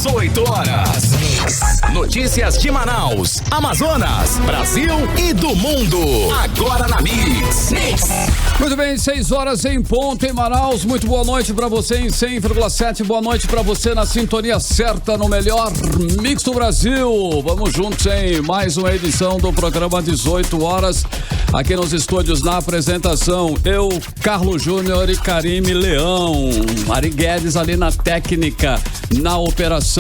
18 horas. Notícias de Manaus, Amazonas, Brasil e do mundo. Agora na Mix. Muito bem, 6 horas em ponto em Manaus. Muito boa noite pra você em 100,7. Boa noite pra você na sintonia certa no melhor Mix do Brasil. Vamos juntos em mais uma edição do programa 18 horas. Aqui nos estúdios na apresentação, eu, Carlos Júnior e Karime Leão. Ari Guedes ali na técnica, na operação.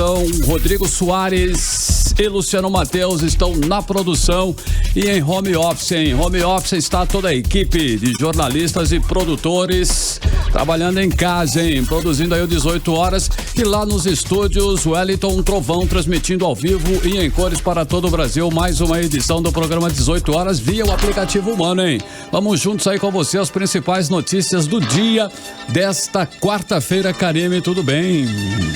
Rodrigo Soares e Luciano Matheus estão na produção e em home office. Em home office está toda a equipe de jornalistas e produtores trabalhando em casa, produzindo aí o 18 horas. E lá nos estúdios, Wellington Trovão transmitindo ao vivo e em cores para todo o Brasil. Mais uma edição do programa 18 horas via o aplicativo Humano, Vamos juntos aí com você as principais notícias do dia desta quarta-feira. Karime, tudo bem?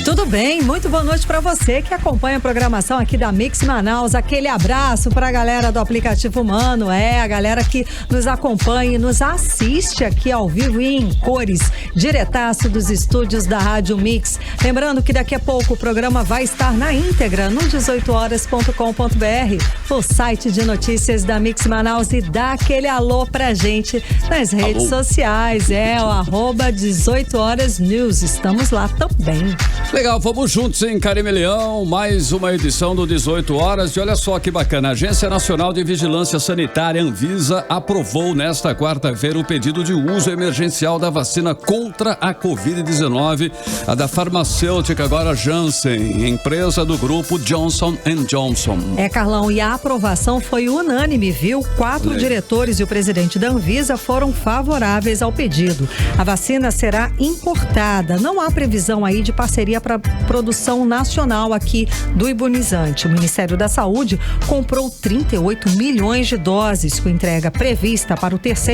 Tudo bem, muito boa noite para você que acompanha a programação aqui da Mix Manaus. Aquele abraço para a galera do aplicativo Humano, a galera que nos acompanha e nos assiste aqui ao vivo e em cores, diretaço dos estúdios da Rádio Mix. Lembrando que daqui a pouco o programa vai estar na íntegra no 18horas.com.br, o site de notícias da Mix Manaus, e dá aquele alô pra gente nas redes sociais, o @18horasnews. Estamos lá também. Legal, vamos juntos em Karime Leão, mais uma edição do 18 horas. E olha só que bacana, a Agência Nacional de Vigilância Sanitária, Anvisa, aprovou nesta quarta-feira o pedido de uso emergencial da vacina contra a Covid-19, a da farmacêutica agora Janssen, empresa do grupo Johnson & Johnson. Carlão, e a aprovação foi unânime, viu? 4 diretores e o presidente da Anvisa foram favoráveis ao pedido. A vacina será importada, não há previsão aí de parceria para produção nacional aqui do imunizante. O Ministério da Saúde comprou 38 milhões de doses, com entrega prevista para o terceiro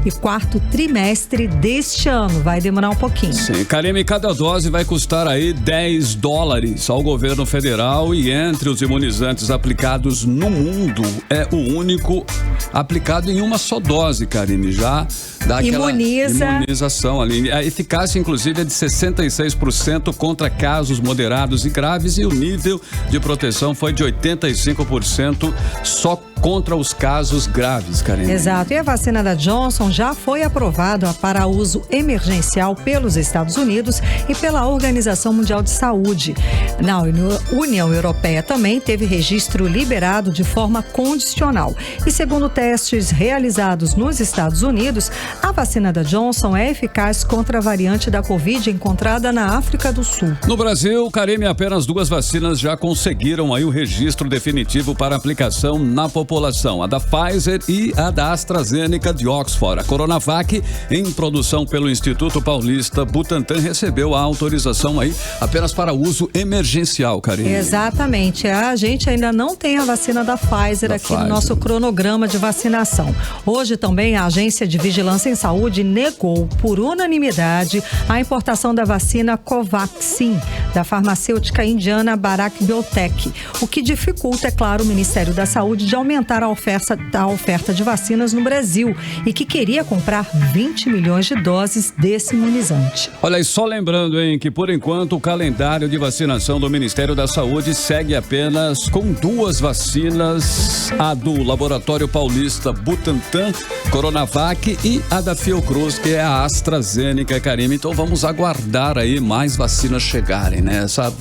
e quarto trimestre deste ano. Vai demorar um pouquinho. Sim, Karime, cada dose vai custar aí $10 ao governo federal, e entre os imunizantes aplicados no mundo é o único aplicado em uma só dose, Karime, já dá aquela imunização ali. A eficácia, inclusive, é de 66% contra casos moderados e graves, e o nível de proteção foi de 85% só contra os casos graves, Karime. Exato, e a vacina da Johnson já foi aprovada para uso emergencial pelos Estados Unidos e pela Organização Mundial de Saúde. Na União Europeia também teve registro liberado de forma condicional. E segundo testes realizados nos Estados Unidos, a vacina da Johnson é eficaz contra a variante da Covid encontrada na África do Sul. No Brasil, Karime, apenas 2 vacinas já conseguiram aí o registro definitivo para aplicação na população, a da Pfizer e a da AstraZeneca de Oxford. A Coronavac, em produção pelo Instituto Paulista Butantan, recebeu a autorização aí apenas para uso emergencial, Karime. Exatamente, a gente ainda não tem a vacina da Pfizer no nosso cronograma de vacinação. Hoje também a Agência de Vigilância em Saúde negou por unanimidade a importação da vacina Covaxin, da farmacêutica indiana Bharat Biotech, o que dificulta, é claro, o Ministério da Saúde de aumentar a oferta de vacinas no Brasil, e que queria comprar 20 milhões de doses desse imunizante. Olha, e só lembrando, que por enquanto o calendário de vacinação do Ministério da Saúde segue apenas com 2 vacinas, a do Laboratório Paulista Butantan, Coronavac, e a da Fiocruz, que é a AstraZeneca, Karime. Então vamos aguardar aí mais vacinas chegarem, né? Essa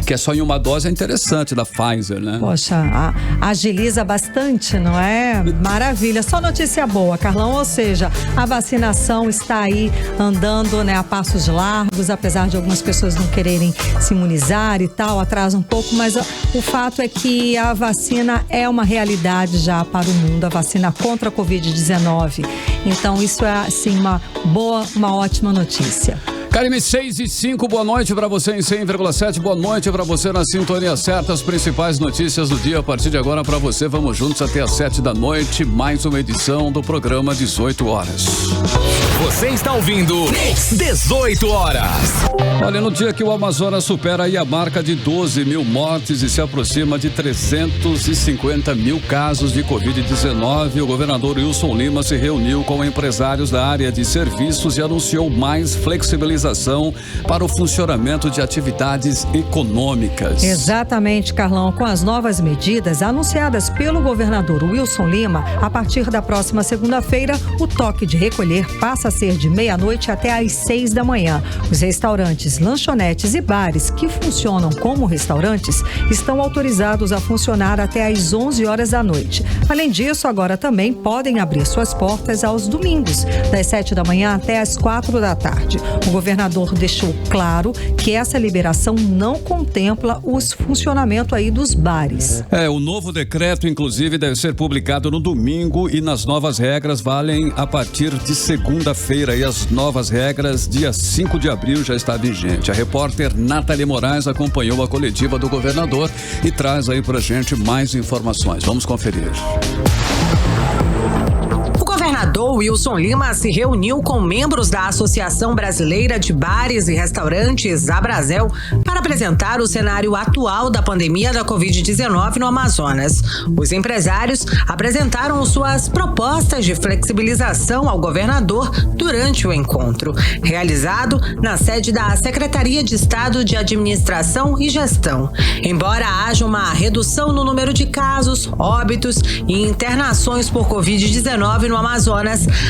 que é só em uma dose é interessante, da Pfizer, né? Poxa, agiliza bastante, não é? Maravilha, só notícia boa, Carlão, ou seja, a vacinação está aí andando, né, a passos largos, apesar de algumas pessoas não quererem se imunizar e tal, atrasa um pouco, mas o fato é que a vacina é uma realidade já para o mundo, a vacina contra a Covid-19. Então isso é, assim, uma ótima notícia. Karime, 6:05, boa noite para você em 100,7, boa noite para você na sintonia certa, as principais notícias do dia a partir de agora para você. Vamos juntos até às 7 da noite, mais uma edição do programa 18 horas. Você está ouvindo 18 horas. Olha, no dia que o Amazonas supera aí a marca de 12 mil mortes e se aproxima de 350 mil casos de Covid-19, o governador Wilson Lima se reuniu com empresários da área de serviços e anunciou mais flexibilização para o funcionamento de atividades econômicas. Exatamente, Carlão. Com as novas medidas anunciadas pelo governador Wilson Lima, a partir da próxima segunda-feira, o toque de recolher passa a ser de meia-noite até às 6 da manhã. Os restaurantes, lanchonetes e bares que funcionam como restaurantes estão autorizados a funcionar até às 11 horas da noite. Além disso, agora também podem abrir suas portas aos domingos, das 7 da manhã até às 4 da tarde. O governador deixou claro que essa liberação não contempla o funcionamento aí dos bares. O novo decreto, inclusive, deve ser publicado no domingo e nas novas regras valem a partir de segunda-feira. E as novas regras, dia 5 de abril, já está vigente. A repórter Nathalie Moraes acompanhou a coletiva do governador e traz aí pra gente mais informações. Vamos conferir. O governador Wilson Lima se reuniu com membros da Associação Brasileira de Bares e Restaurantes, Abrazel, para apresentar o cenário atual da pandemia da Covid-19 no Amazonas. Os empresários apresentaram suas propostas de flexibilização ao governador durante o encontro, realizado na sede da Secretaria de Estado de Administração e Gestão. Embora haja uma redução no número de casos, óbitos e internações por Covid-19 no Amazonas,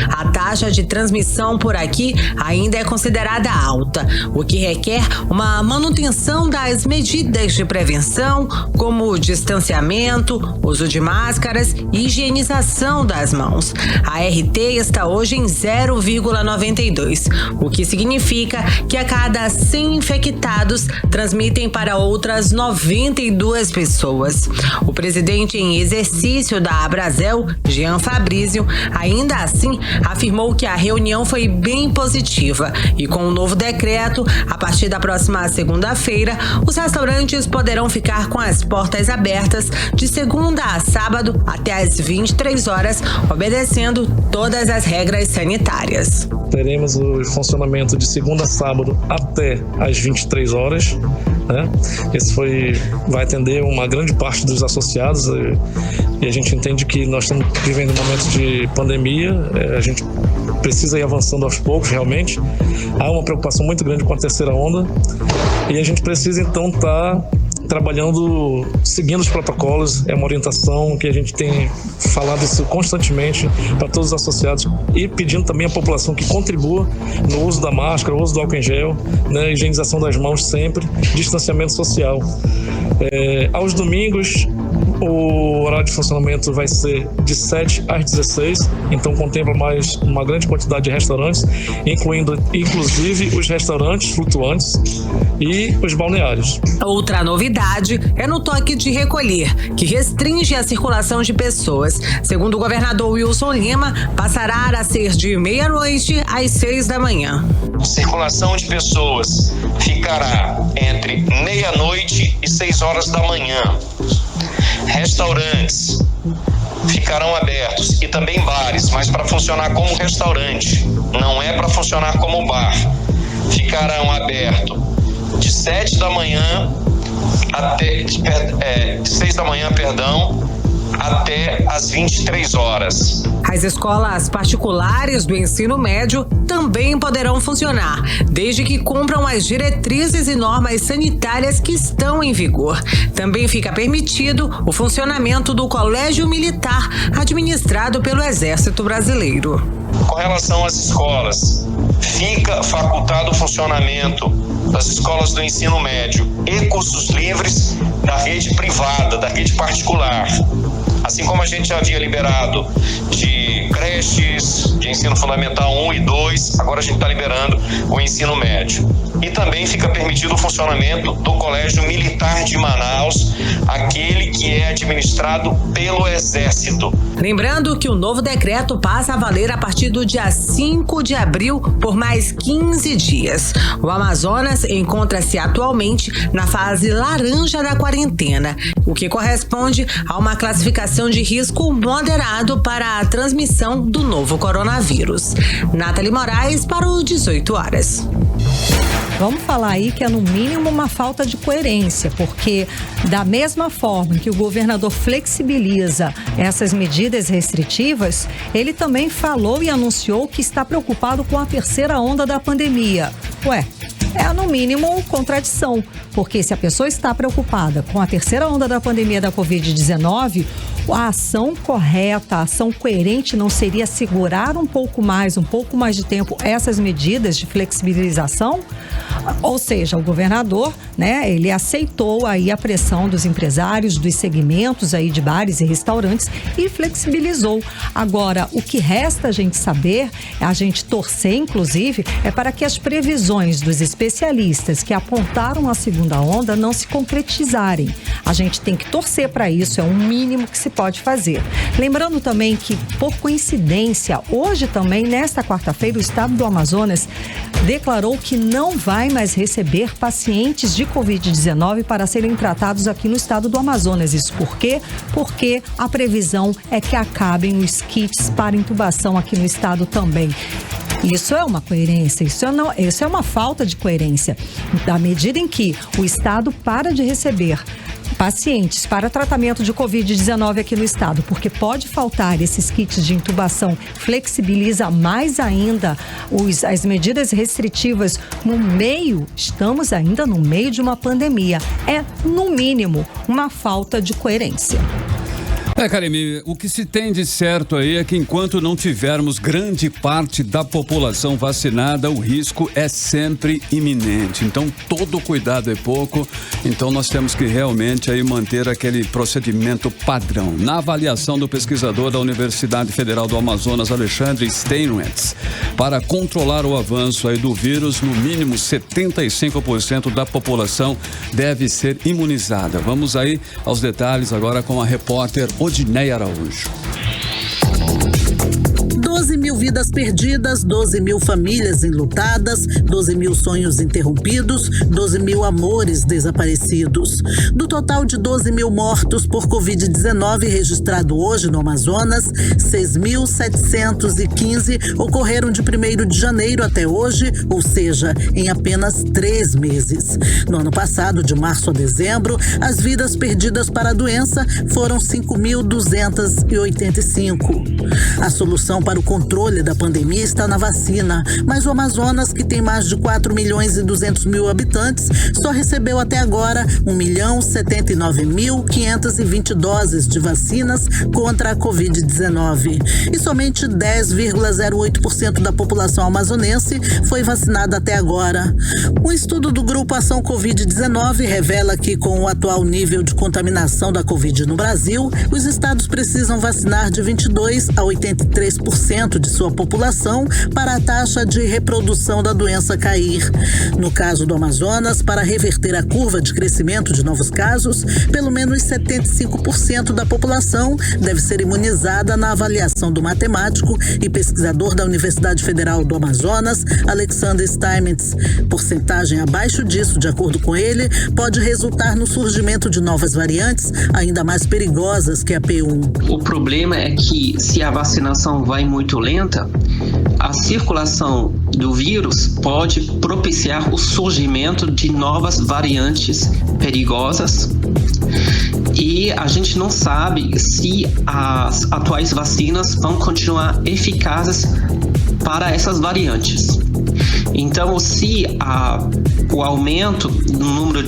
a taxa de transmissão por aqui ainda é considerada alta, o que requer uma manutenção das medidas de prevenção, como distanciamento, uso de máscaras e higienização das mãos. A RT está hoje em 0,92, o que significa que a cada 100 infectados transmitem para outras 92 pessoas. O presidente em exercício da Abrazel, Jean Fabrício, ainda assim afirmou que a reunião foi bem positiva e com o novo decreto, a partir da próxima segunda-feira, os restaurantes poderão ficar com as portas abertas de segunda a sábado até às 23 horas, obedecendo todas as regras sanitárias. Teremos o funcionamento de segunda a sábado até às 23 horas. Esse vai atender uma grande parte dos associados e a gente entende que nós estamos vivendo um momento de pandemia, a gente precisa ir avançando aos poucos realmente. Há uma preocupação muito grande com a terceira onda e a gente precisa então estar trabalhando, seguindo os protocolos. É uma orientação que a gente tem falado isso constantemente para todos os associados e pedindo também à população que contribua no uso da máscara, no uso do álcool em gel, higienização das mãos sempre, distanciamento social. Aos domingos, o horário de funcionamento vai ser de 7 às 16, então contempla mais uma grande quantidade de restaurantes, incluindo inclusive os restaurantes flutuantes e os balneários. Outra novidade é no toque de recolher, que restringe a circulação de pessoas. Segundo o governador Wilson Lima, passará a ser de meia-noite às 6 da manhã. Circulação de pessoas ficará entre meia-noite e 6 horas da manhã. Restaurantes ficarão abertos e também bares, mas para funcionar como restaurante, não é para funcionar como bar. Ficarão abertos de 7 da manhã até de 6 da manhã, até às 23 horas. As escolas particulares do ensino médio também poderão funcionar, desde que cumpram as diretrizes e normas sanitárias que estão em vigor. Também fica permitido o funcionamento do Colégio Militar, administrado pelo Exército Brasileiro. Com relação às escolas, fica facultado o funcionamento das escolas do ensino médio e cursos livres da rede privada, da rede particular. Assim como a gente já havia liberado de creches, de ensino fundamental 1 e 2, agora a gente está liberando o ensino médio. E também também fica permitido o funcionamento do Colégio Militar de Manaus, aquele que é administrado pelo Exército. Lembrando que o novo decreto passa a valer a partir do dia 5 de abril por mais 15 dias. O Amazonas encontra-se atualmente na fase laranja da quarentena, o que corresponde a uma classificação de risco moderado para a transmissão do novo coronavírus. Nathalie Moraes para o 18 horas. Vamos falar aí que é no mínimo uma falta de coerência, porque da mesma forma que o governador flexibiliza essas medidas restritivas, ele também falou e anunciou que está preocupado com a terceira onda da pandemia. Ué, é no mínimo contradição, porque se a pessoa está preocupada com a terceira onda da pandemia da Covid-19, a ação correta, a ação coerente não seria segurar um pouco mais de tempo essas medidas de flexibilização? Ou seja, o governador, né, ele aceitou aí a pressão dos empresários, dos segmentos aí de bares e restaurantes e flexibilizou. Agora, o que resta a gente saber, a gente torcer, inclusive, é para que as previsões dos especialistas que apontaram a segunda onda não se concretizarem. A gente tem que torcer para isso, é o mínimo que se pode fazer. Lembrando também que, por coincidência, hoje também, nesta quarta-feira, o estado do Amazonas declarou que não vai mais receber pacientes de Covid-19 para serem tratados aqui no estado do Amazonas. Isso por quê? Porque a previsão é que acabem os kits para intubação aqui no estado também. Isso é uma coerência, isso é uma falta de coerência. Da medida em que o estado para de receber pacientes para tratamento de Covid-19 aqui no estado, porque pode faltar esses kits de intubação, flexibiliza mais ainda as medidas restritivas estamos ainda no meio de uma pandemia. É, no mínimo, uma falta de coerência. Karime, o que se tem de certo aí é que enquanto não tivermos grande parte da população vacinada, o risco é sempre iminente. Então, todo cuidado é pouco. Então, nós temos que realmente aí manter aquele procedimento padrão. Na avaliação do pesquisador da Universidade Federal do Amazonas, Alexandre Steinmetz, para controlar o avanço aí do vírus, no mínimo 75% da população deve ser imunizada. Vamos aí aos detalhes agora com a repórter Odineia Araújo. 12 mil vidas perdidas, 12 mil famílias enlutadas, 12 mil sonhos interrompidos, 12 mil amores desaparecidos. Do total de 12 mil mortos por Covid-19 registrado hoje no Amazonas, 6.715 ocorreram de 1º de janeiro até hoje, ou seja, em apenas 3 meses. No ano passado, de março a dezembro, as vidas perdidas para a doença foram 5.285. A solução para o controle da pandemia está na vacina, mas o Amazonas, que tem mais de 4.200.000 habitantes, só recebeu até agora 1.079.520 doses de vacinas contra a Covid-19. E somente 10,08% da população amazonense foi vacinada até agora. Um estudo do Grupo Ação Covid-19 revela que, com o atual nível de contaminação da Covid no Brasil, os estados precisam vacinar de 22% a 83% de sua população para a taxa de reprodução da doença cair. No caso do Amazonas, para reverter a curva de crescimento de novos casos, pelo menos 75% da população deve ser imunizada na avaliação do matemático e pesquisador da Universidade Federal do Amazonas, Alexander Steinmetz. Porcentagem abaixo disso, de acordo com ele, pode resultar no surgimento de novas variantes ainda mais perigosas que a P1. O problema é que se a vacinação vai muito lenta, a circulação do vírus pode propiciar o surgimento de novas variantes perigosas e a gente não sabe se as atuais vacinas vão continuar eficazes para essas variantes. Então, se o aumento no número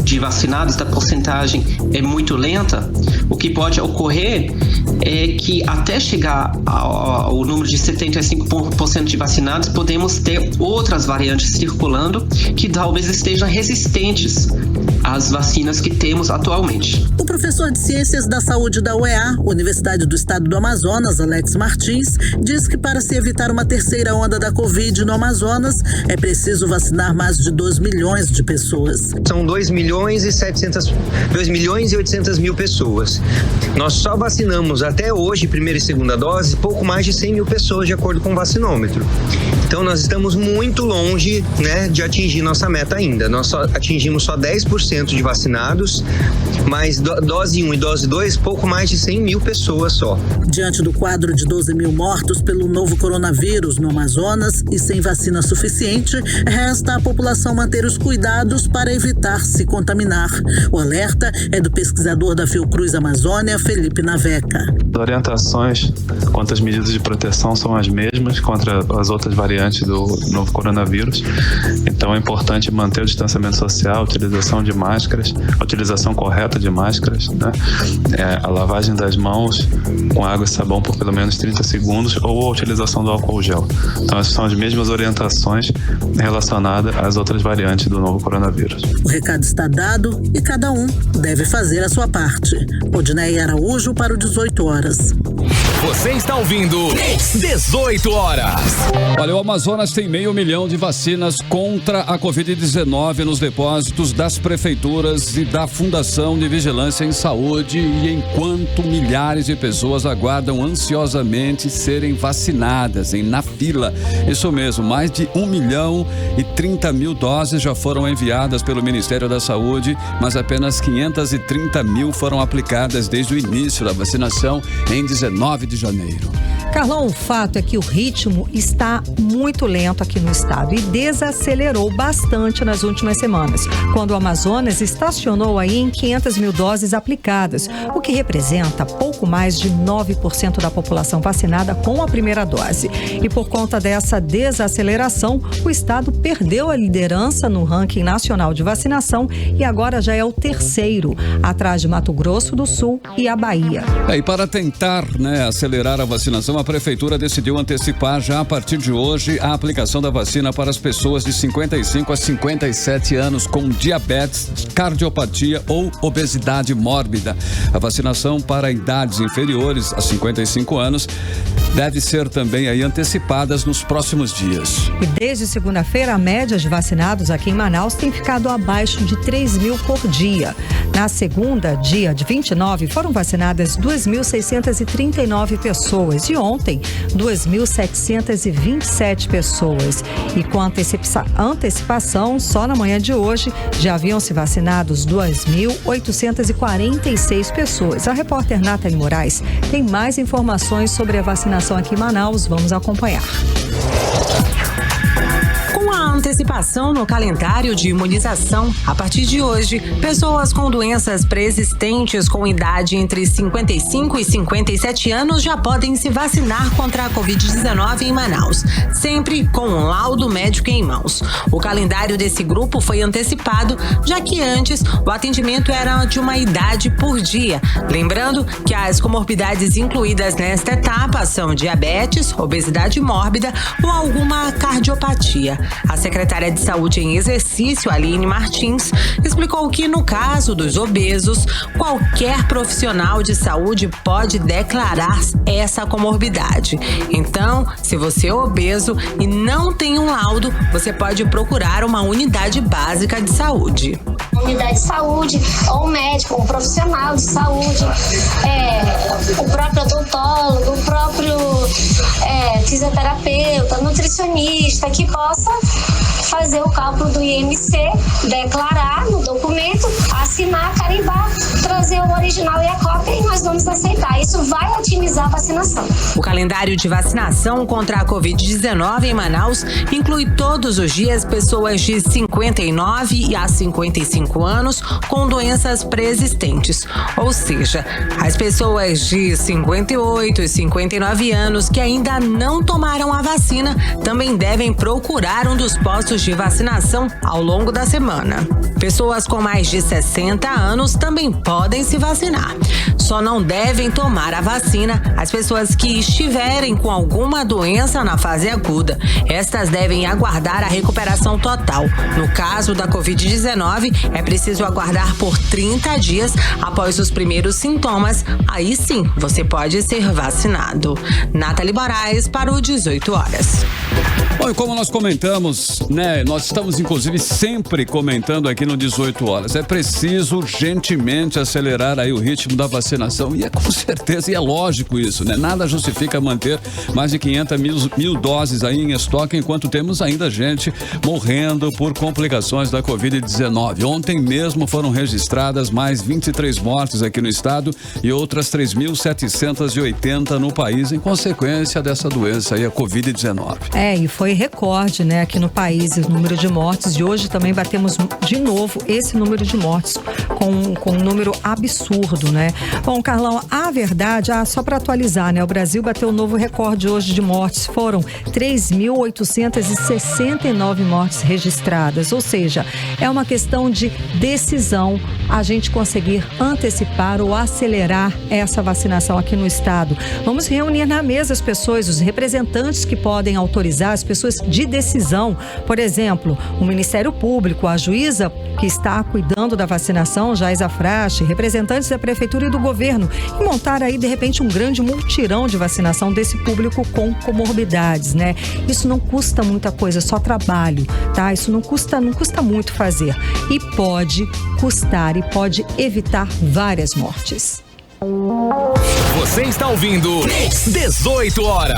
de vacinados, da porcentagem é muito lenta, o que pode ocorrer é que até chegar ao número de 75% de vacinados, podemos ter outras variantes circulando que talvez estejam resistentes às vacinas que temos atualmente. O professor de Ciências da Saúde da UEA, Universidade do Estado do Amazonas, Alex Martins, diz que para se evitar uma terceira onda da Covid no Amazonas, é preciso vacinar mais de 2 milhões de pessoas. São 2 milhões e 800 mil pessoas. Nós só vacinamos até hoje, primeira e segunda dose, pouco mais de 100 mil pessoas, de acordo com o vacinômetro. Então nós estamos muito longe, né, de atingir nossa meta ainda. Nós só atingimos só 10% de vacinados, mas dose 1 e dose 2, pouco mais de 100 mil pessoas só. Diante do quadro de 12 mil mortos pelo novo coronavírus no Amazonas e sem vacina suficiente, resta à população manter os cuidados para evitar se contaminar. O alerta é do pesquisador da Fiocruz Amazônia, Felipe Naveca. As orientações quanto às medidas de proteção são as mesmas contra as outras variantes do novo coronavírus. Então é importante manter o distanciamento social, a utilização de máscaras, a utilização correta de máscaras, né? A lavagem das mãos com água e sabão por pelo menos 30 segundos ou a utilização do álcool gel. Então essas são as mesmas orientações relacionadas às outras variantes do novo coronavírus. O recado está dado e cada um deve fazer a sua parte. Odinei Araújo para o 18 horas. Você está ouvindo 18 horas. Olha, o Amazonas tem 500 mil de vacinas contra a Covid-19 nos depósitos das prefeituras e da Fundação de Vigilância em Saúde, e enquanto milhares de pessoas aguardam ansiosamente serem vacinadas na fila. Isso mesmo, mais de 1.030.000 doses já foram enviadas pelo Ministério da Saúde, mas apenas 530.000 foram aplicadas desde o início da vacinação em 19 de janeiro. Carlão, o fato é que o ritmo está muito lento aqui no estado e desacelerou bastante nas últimas semanas, quando o Amazonas estacionou aí em 500 mil doses aplicadas, o que representa pouco mais de 9% da população vacinada com a primeira dose. E por conta dessa desaceleração, o estado perdeu a liderança no ranking nacional de vacinação e agora já é o terceiro, atrás de Mato Grosso do Sul e a Bahia. E para tentar, acelerar a vacinação, a Prefeitura decidiu antecipar já a partir de hoje a aplicação da vacina para as pessoas de 55 a 57 anos com diabetes, cardiopatia ou obesidade mórbida. A vacinação para idades inferiores a 55 anos deve ser também antecipadas nos próximos dias. E desde segunda-feira, a média de vacinados aqui em Manaus tem ficado abaixo de 3.000 por dia. Na segunda, dia de 29, foram vacinadas 2.639 pessoas e ontem 2.727 pessoas. E com antecipação, só na manhã de hoje já haviam se vacinados 2.846 pessoas. A repórter Nathalie Moraes tem mais informações sobre a vacinação aqui em Manaus. Vamos acompanhar. Com a antecipação no calendário de imunização, a partir de hoje, pessoas com doenças pré-existentes com idade entre 55 e 57 anos já podem se vacinar contra a Covid-19 em Manaus, sempre com um laudo médico em mãos. O calendário desse grupo foi antecipado, já que antes o atendimento era de uma idade por dia. Lembrando que as comorbidades incluídas nesta etapa são diabetes, obesidade mórbida ou alguma cardiopatia. A secretária de Saúde em exercício, Aline Martins, explicou que, no caso dos obesos, qualquer profissional de saúde pode declarar essa comorbidade. Então, se você é obeso e não tem um laudo, você pode procurar uma unidade básica de saúde. Unidade de saúde, ou um médico, um profissional de saúde, o próprio odontólogo, o próprio fisioterapeuta, nutricionista, que possa fazer o cálculo do IMC, declarar no documento, assinar, carimbar, trazer o original e a cópia e nós vamos aceitar. Isso vai otimizar a vacinação. O calendário de vacinação contra a Covid-19 em Manaus inclui todos os dias pessoas de 59 a 55 anos com doenças pré-existentes, ou seja, as pessoas de 58 e 59 anos que ainda não tomaram a vacina também devem procurar um dos postos de vacinação ao longo da semana. Pessoas com mais de 60 anos também podem se vacinar. Só não devem tomar a vacina as pessoas que estiverem com alguma doença na fase aguda. Estas devem aguardar a recuperação total. No caso da Covid-19, é preciso aguardar por 30 dias após os primeiros sintomas. Aí sim, você pode ser vacinado. Nathalie Moraes para o 18 horas. Bom, e como nós comentamos, né? Nós estamos, inclusive, sempre comentando aqui no 18 horas. É preciso urgentemente acelerar aí o ritmo da vacinação. E é com certeza, e é lógico isso, né? Nada justifica manter mais de 500 mil doses aí em estoque, enquanto temos ainda gente morrendo por complicações da Covid-19. Ontem mesmo foram registradas mais 23 mortes aqui no estado e outras 3.780 no país em consequência dessa doença aí, a Covid-19. E foi recorde, né, aqui no país o número de mortes, e hoje também batemos de novo esse número de mortes com um número absurdo, né? Bom, Carlão, a verdade, só para atualizar, né, o Brasil bateu um novo recorde hoje de mortes, foram 3.869 mortes registradas, ou seja, é uma questão de decisão a gente conseguir antecipar ou acelerar essa vacinação aqui no estado. Vamos reunir na mesa as pessoas, os representantes que podem autorizar, as pessoas de decisão, por exemplo, o Ministério Público, a juíza que está cuidando da vacinação, Jaisa Frache, representantes da Prefeitura e do Governo, e montar aí, de repente, um grande mutirão de vacinação desse público com comorbidades, né? Isso não custa muita coisa, só trabalho, tá? Isso não custa muito fazer. E pode custar e pode evitar várias mortes. Você está ouvindo 18 horas.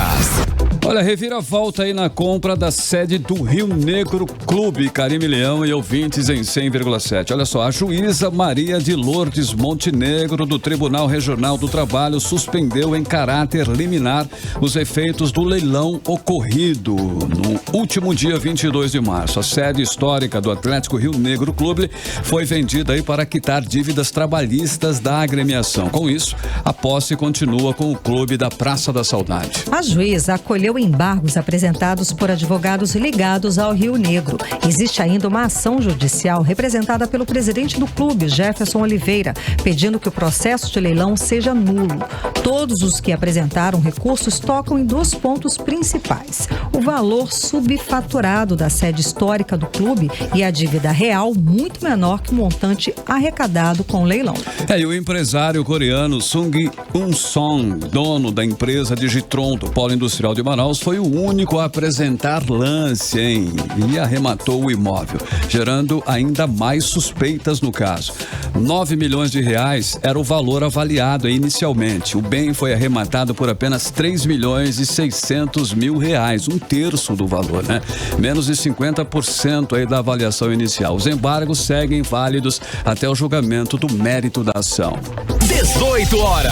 Olha, reviravolta aí na compra da sede do Rio Negro Clube, Carime Leão e ouvintes em 100,7. Olha só, a juíza Maria de Lourdes Montenegro do Tribunal Regional do Trabalho suspendeu em caráter liminar os efeitos do leilão ocorrido no último dia 22 de março. A sede histórica do Atlético Rio Negro Clube foi vendida aí para quitar dívidas trabalhistas da agremiação. Com isso, a posse continua com o Clube da Praça da Saudade. A juíza acolheu embargos apresentados por advogados ligados ao Rio Negro. Existe ainda uma ação judicial representada pelo presidente do clube, Jefferson Oliveira, pedindo que o processo de leilão seja nulo. Todos os que apresentaram recursos tocam em dois pontos principais: o valor subfaturado da sede histórica do clube e a dívida real muito menor que o montante arrecadado com o leilão. E o empresário coreano Sung Un-song, dono da empresa Digitron do Polo Industrial de Manaus, foi o único a apresentar lance, e arrematou o imóvel, gerando ainda mais suspeitas no caso. 9 milhões de reais era o valor avaliado inicialmente. O bem foi arrematado por apenas 3 milhões e 600 mil reais, um terço do valor, né? Menos de 50% aí da avaliação inicial. Os embargos seguem válidos até o julgamento do mérito da ação. 18 horas.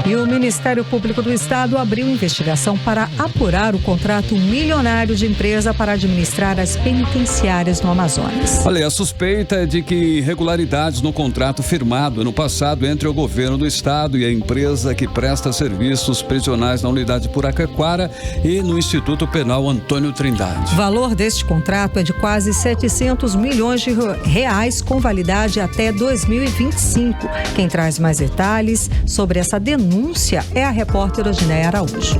E o Ministério Público do Estado abriu investigação para apurar o contrato milionário de empresa para administrar as penitenciárias no Amazonas. Olha, a suspeita é de que irregularidades no contrato firmado ano passado entre o governo do estado e a empresa que presta serviços prisionais na unidade Puraquequara e no Instituto Penal Antônio Trindade. O valor deste contrato é de quase 700 milhões de reais com validade até 2025. Quem traz mais detalhes sobre essa denúncia é a repórter Odineia Araújo.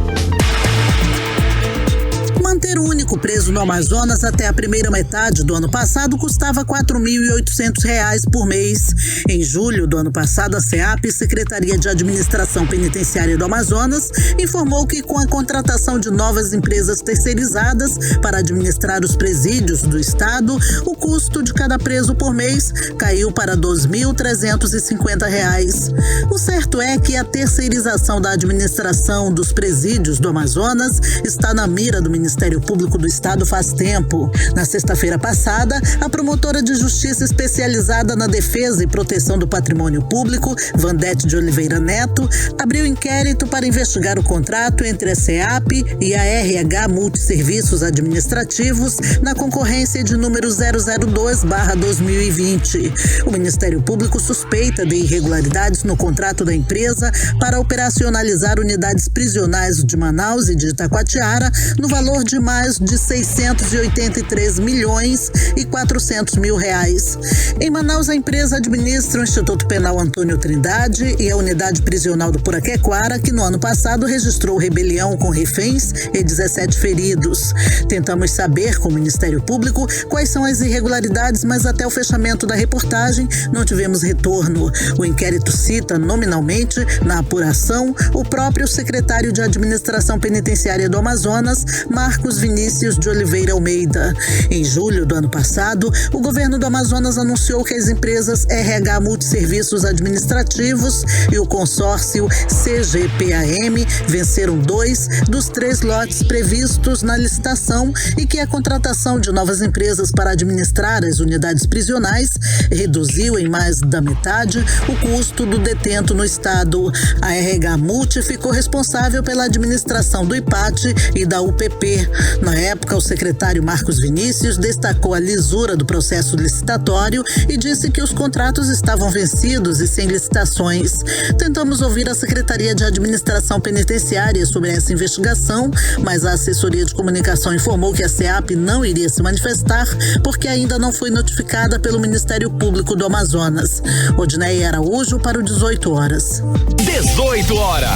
Manter o único preso no Amazonas até a primeira metade do ano passado custava R$ 4.800 por mês. Em julho do ano passado, a SEAP, Secretaria de Administração Penitenciária do Amazonas, informou que com a contratação de novas empresas terceirizadas para administrar os presídios do estado, o custo de cada preso por mês caiu para R$ 2.350. O certo é que a terceirização da administração dos presídios do Amazonas está na mira do Ministério Público do Estado faz tempo. Na sexta-feira passada, a promotora de justiça especializada na defesa e proteção do patrimônio público, Vandete de Oliveira Neto, abriu inquérito para investigar o contrato entre a SEAP e a RH Multisserviços Administrativos na concorrência de número 002/2020. O Ministério Público suspeita de irregularidades no contrato da empresa para operacionalizar unidades prisionais de Manaus e de Itacoatiara no valor de mais de 683 milhões e 400 mil reais. Em Manaus, a empresa administra o Instituto Penal Antônio Trindade e a Unidade Prisional do Puraquequara, que no ano passado registrou rebelião com reféns e 17 feridos. Tentamos saber com o Ministério Público quais são as irregularidades, mas até o fechamento da reportagem não tivemos retorno. O inquérito cita nominalmente, na apuração, o próprio secretário de Administração Penitenciária do Amazonas, Marcos Vinícius de Oliveira Almeida. Em julho do ano passado, o governo do Amazonas anunciou que as empresas RH Multisserviços Administrativos e o consórcio CGPAM venceram 2 dos 3 lotes previstos na licitação e que a contratação de novas empresas para administrar as unidades prisionais reduziu em mais da metade o custo do detento no estado. A RH Multi ficou responsável pela administração do IPAT e da UPP. Na época, o secretário Marcos Vinícius destacou a lisura do processo licitatório e disse que os contratos estavam vencidos e sem licitações. Tentamos ouvir a Secretaria de Administração Penitenciária sobre essa investigação, mas a assessoria de comunicação informou que a SEAP não iria se manifestar porque ainda não foi notificada pelo Ministério Público do Amazonas. Odneia Araújo para o 18 horas. 18 horas.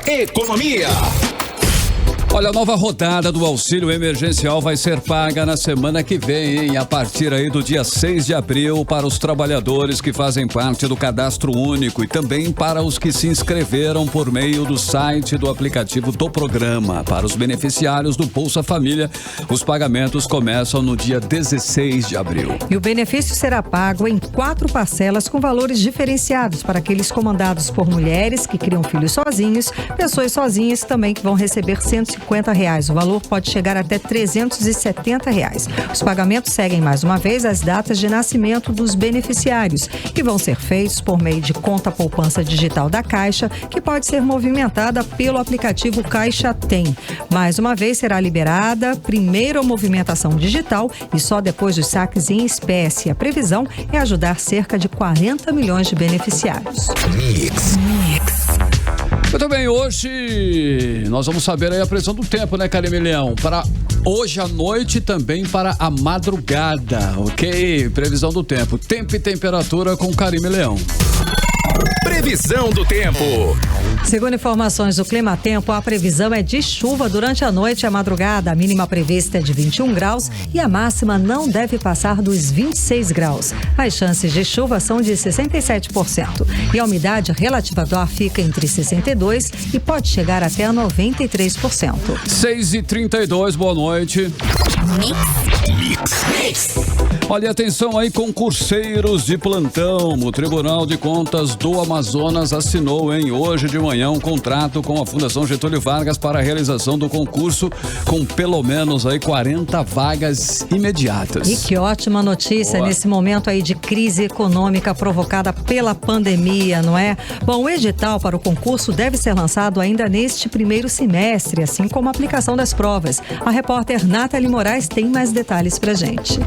Economia. Olha, a nova rodada do auxílio emergencial vai ser paga na semana que vem, hein? A partir aí do dia 6 de abril para os trabalhadores que fazem parte do cadastro único e também para os que se inscreveram por meio do site do aplicativo do programa. Para os beneficiários do Bolsa Família, os pagamentos começam no dia 16 de abril. E o benefício será pago em 4 parcelas com valores diferenciados para aqueles comandados por mulheres que criam filhos sozinhos, pessoas sozinhas também que vão receber R$150. O valor pode chegar até R$370. Os pagamentos seguem mais uma vez as datas de nascimento dos beneficiários, que vão ser feitos por meio de conta poupança digital da Caixa, que pode ser movimentada pelo aplicativo Caixa Tem. Mais uma vez será liberada primeiro a movimentação digital e só depois dos saques em espécie. A previsão é ajudar cerca de 40 milhões de beneficiários. Mix. Muito bem, hoje nós vamos saber aí a previsão do tempo, né, Karime Leão? Para hoje à noite e também para a madrugada, ok? Previsão do tempo. Tempo e temperatura com Karime Leão. Previsão do tempo. Segundo informações do Clima Tempo, a previsão é de chuva durante a noite e a madrugada. A mínima prevista é de 21 graus e a máxima não deve passar dos 26 graus. As chances de chuva são de 67% e a umidade relativa do ar fica entre 62% e pode chegar até a 93%. 6h32, boa noite. Mix. Olha, atenção aí, concurseiros de plantão. O Tribunal de Contas do Amazonas assinou, hoje de manhã, um contrato com a Fundação Getúlio Vargas para a realização do concurso com pelo menos aí 40 vagas imediatas. E que ótima notícia nesse momento aí de crise econômica provocada pela pandemia, não é? Bom, o edital para o concurso deve ser lançado ainda neste primeiro semestre, assim como a aplicação das provas. A repórter Nathalie Moraes tem mais detalhes pra gente.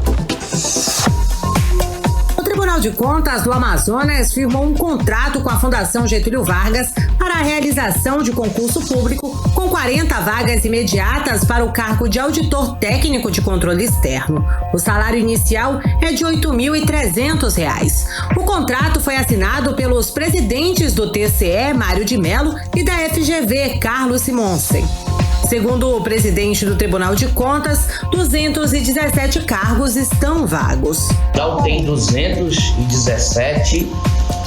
O Tribunal de Contas do Amazonas firmou um contrato com a Fundação Getúlio Vargas para a realização de concurso público com 40 vagas imediatas para o cargo de auditor técnico de controle externo. O salário inicial é de R$ 8.300. O contrato foi assinado pelos presidentes do TCE, Mário de Mello, e da FGV, Carlos Simonsen. Segundo o presidente do Tribunal de Contas, 217 cargos estão vagos. Então tem 217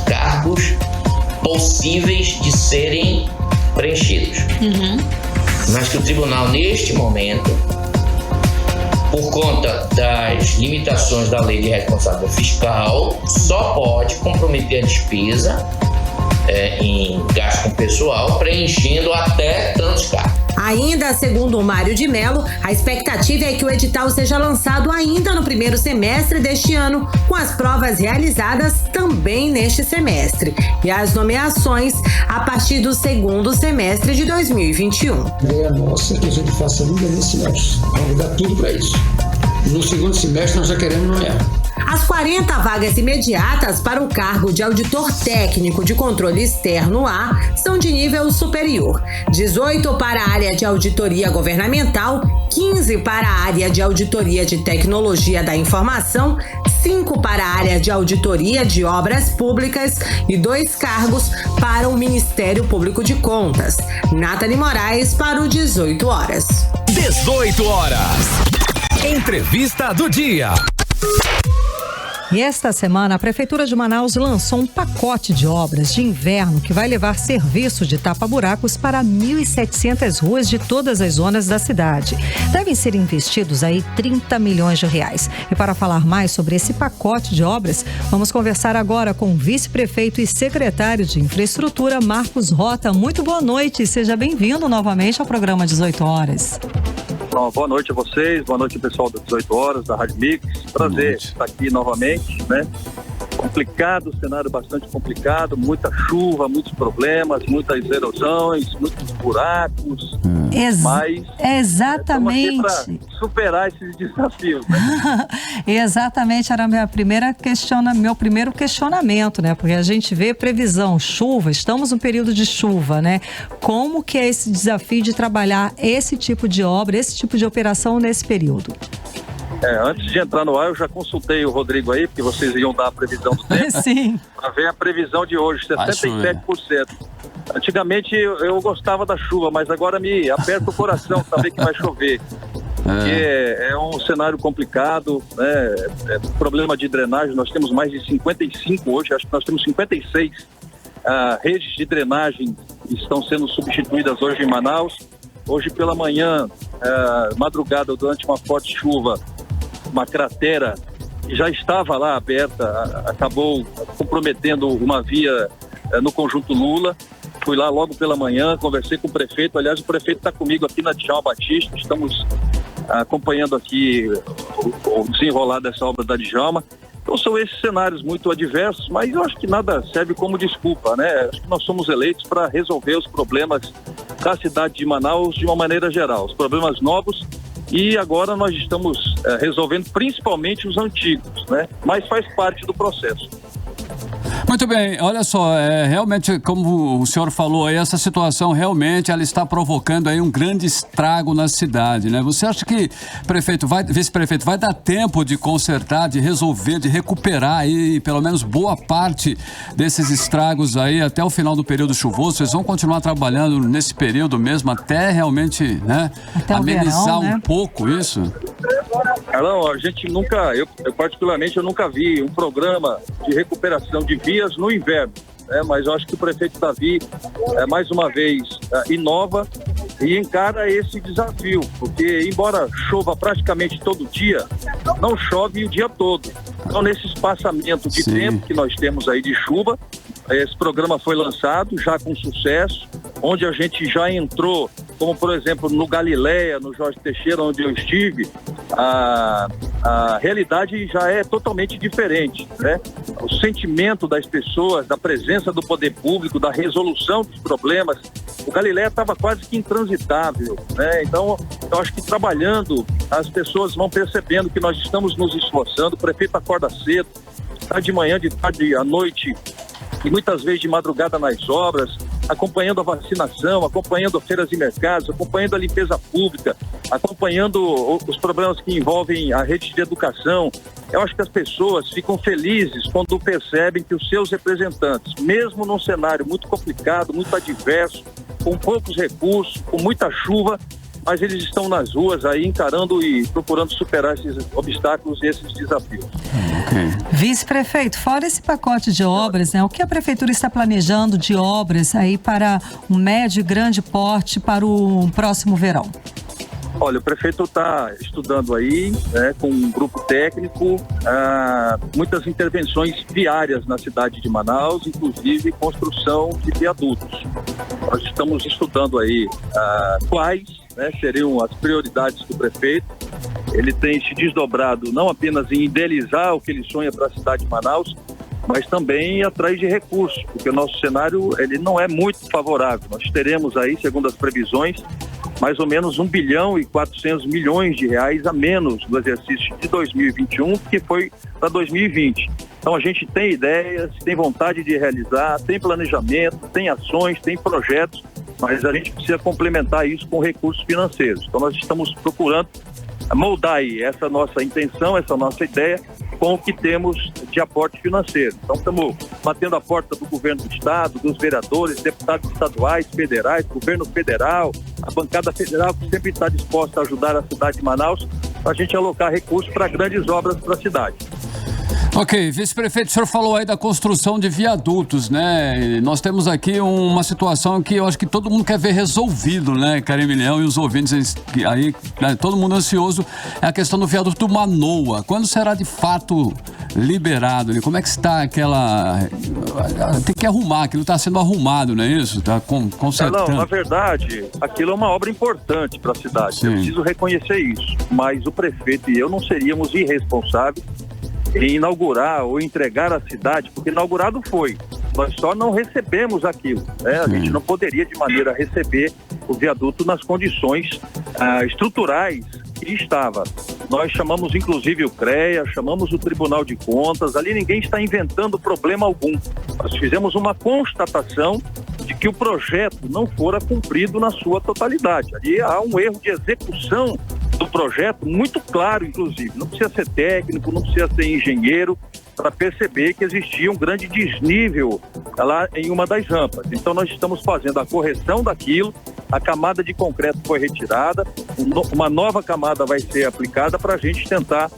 cargos possíveis de serem preenchidos. Mas que o tribunal, neste momento, por conta das limitações da lei de responsabilidade fiscal, só pode comprometer a despesa em gasto com pessoal, preenchendo até tantos cargos. Ainda segundo o Mário de Mello, a expectativa é que o edital seja lançado ainda no primeiro semestre deste ano, com as provas realizadas também neste semestre, e as nomeações a partir do segundo semestre de 2021. A ideia nossa é que a gente faça ainda nesse semestre. Vamos dar tudo para isso. No segundo semestre nós já queremos nomear. As 40 vagas imediatas para o cargo de auditor técnico de controle externo A são de nível superior. 18 para a área de auditoria governamental, 15 para a área de auditoria de tecnologia da informação, 5 para a área de auditoria de obras públicas e 2 cargos para o Ministério Público de Contas. Nathalie Moraes para o 18 horas. 18 horas. Entrevista do dia. E esta semana, a Prefeitura de Manaus lançou um pacote de obras de inverno que vai levar serviço de tapa-buracos para 1.700 ruas de todas as zonas da cidade. Devem ser investidos aí 30 milhões de reais. E para falar mais sobre esse pacote de obras, vamos conversar agora com o vice-prefeito e secretário de Infraestrutura, Marcos Rota. Muito boa noite e seja bem-vindo novamente ao programa 18 Horas. Boa noite a vocês, boa noite ao pessoal das 18 horas da Rádio Mix. Prazer estar aqui novamente, né? Complicado, cenário bastante complicado, muita chuva, muitos problemas, muitas erosões, muitos buracos. Mas exatamente. Estamos aqui para superar esses desafios, né? Exatamente, era meu primeiro questionamento, né? Porque a gente vê previsão, chuva, estamos num período de chuva, né? Como que é esse desafio de trabalhar esse tipo de obra, esse tipo de operação nesse período? Antes de entrar no ar, eu já consultei o Rodrigo aí, porque vocês iam dar a previsão do tempo. Sim. Para ver a previsão de hoje, 77%. Antigamente eu gostava da chuva, mas agora me aperta o coração saber que vai chover. Porque é um cenário complicado, né? Problema de drenagem, nós temos mais de 55 hoje, acho que nós temos 56 redes de drenagem que estão sendo substituídas hoje em Manaus. Hoje pela manhã, madrugada, durante uma forte chuva, uma cratera que já estava lá aberta, acabou comprometendo uma via no Conjunto Lula. Fui lá logo pela manhã, conversei com o prefeito. Aliás, o prefeito está comigo aqui na Djalma Batista. Estamos acompanhando aqui o desenrolar dessa obra da Djalma. Então são esses cenários muito adversos, mas eu acho que nada serve como desculpa, né? Acho que nós somos eleitos para resolver os problemas da cidade de Manaus de uma maneira geral, os problemas novos, e agora nós estamos resolvendo principalmente os antigos, né? Mas faz parte do processo. Muito bem, olha só, realmente, como o senhor falou aí, essa situação realmente ela está provocando aí um grande estrago na cidade, né? Você acha que, vice-prefeito, vai dar tempo de consertar, de resolver, de recuperar aí pelo menos boa parte desses estragos aí até o final do período chuvoso? Vocês vão continuar trabalhando nesse período mesmo até realmente, né, até amenizar verão, né? Um pouco isso? Não, a gente nunca, eu particularmente, eu nunca vi um programa de recuperação de vias no inverno, né? Mas eu acho que o prefeito Davi, mais uma vez, inova e encara esse desafio, porque embora chova praticamente todo dia, não chove o dia todo. Então, nesse espaçamento de tempo que nós temos aí de chuva, esse programa foi lançado já com sucesso, onde a gente já entrou, como por exemplo no Galileia, no Jorge Teixeira, onde eu estive, a realidade já é totalmente diferente, né? O sentimento das pessoas, da presença do poder público, da resolução dos problemas, o Galileia estava quase que intransitável, né? Então, eu acho que trabalhando, as pessoas vão percebendo que nós estamos nos esforçando. O prefeito acorda cedo, está de manhã, de tarde, à noite, e muitas vezes de madrugada nas obras, acompanhando a vacinação, acompanhando feiras e mercados, acompanhando a limpeza pública, acompanhando os problemas que envolvem a rede de educação. Eu acho que as pessoas ficam felizes quando percebem que os seus representantes, mesmo num cenário muito complicado, muito adverso, com poucos recursos, com muita chuva, mas eles estão nas ruas aí encarando e procurando superar esses obstáculos e esses desafios. Vice-prefeito, fora esse pacote de obras, né, o que a prefeitura está planejando de obras aí para um médio e grande porte para o próximo verão? Olha, o prefeito está estudando aí, né, com um grupo técnico, muitas intervenções viárias na cidade de Manaus, inclusive construção de viadutos. Nós estamos estudando aí quais, né, seriam as prioridades do prefeito. Ele tem se desdobrado não apenas em idealizar o que ele sonha para a cidade de Manaus, mas também atrás de recursos, porque o nosso cenário ele não é muito favorável. Nós teremos aí, segundo as previsões, mais ou menos 1 bilhão e 400 milhões de reais a menos do exercício de 2021, que foi para 2020. Então a gente tem ideias, tem vontade de realizar, tem planejamento, tem ações, tem projetos, mas a gente precisa complementar isso com recursos financeiros. Então nós estamos procurando moldar aí essa nossa intenção, essa nossa ideia com o que temos de aporte financeiro. Então estamos batendo a porta do governo do estado, dos vereadores, deputados estaduais, federais, governo federal, a bancada federal que sempre está disposta a ajudar a cidade de Manaus para a gente alocar recursos para grandes obras para a cidade. Ok, vice-prefeito, o senhor falou aí da construção de viadutos, né? Nós temos aqui uma situação que eu acho que todo mundo quer ver resolvido, né, Karime Leão e os ouvintes aí, né, todo mundo ansioso, é a questão do viaduto do Manoa. Quando será de fato liberado? Como é que está aquela... Tem que arrumar, aquilo está sendo arrumado, não é isso? Está consertando. Não, na verdade, aquilo é uma obra importante para a cidade. Sim. Eu preciso reconhecer isso, mas o prefeito e eu não seríamos irresponsáveis em inaugurar ou entregar a cidade, porque inaugurado foi, nós só não recebemos aquilo, né? A gente não poderia de maneira a receber o viaduto nas condições estruturais que estava. Nós chamamos inclusive o CREA, chamamos o Tribunal de Contas, ali ninguém está inventando problema algum. Nós fizemos uma constatação de que o projeto não fora cumprido na sua totalidade. Ali há um erro de execução do projeto muito claro, inclusive. Não precisa ser técnico, não precisa ser engenheiro para perceber que existia um grande desnível lá em uma das rampas. Então nós estamos fazendo a correção daquilo, a camada de concreto foi retirada, uma nova camada vai ser aplicada para a gente tentar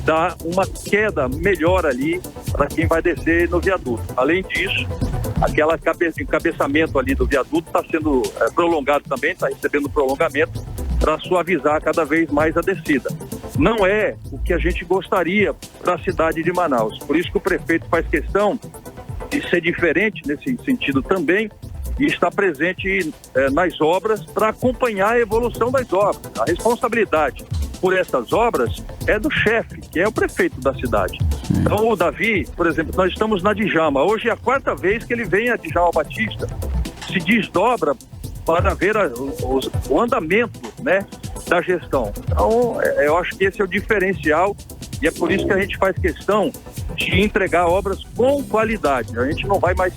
dar uma queda melhor ali para quem vai descer no viaduto. Além disso, aquele encabeçamento ali do viaduto está sendo prolongado também, está recebendo prolongamento para suavizar cada vez mais a descida. Não é o que a gente gostaria para a cidade de Manaus. Por isso que o prefeito faz questão de ser diferente nesse sentido também e estar presente nas obras para acompanhar a evolução das obras. A responsabilidade por essas obras é do chefe, que é o prefeito da cidade. Então o Davi, por exemplo, nós estamos na Djalma. Hoje é a 4ª vez que ele vem a Djalma Batista, se desdobra para ver o andamento, né, da gestão. Então, eu acho que esse é o diferencial e é por isso que a gente faz questão de entregar obras com qualidade. A gente não vai mais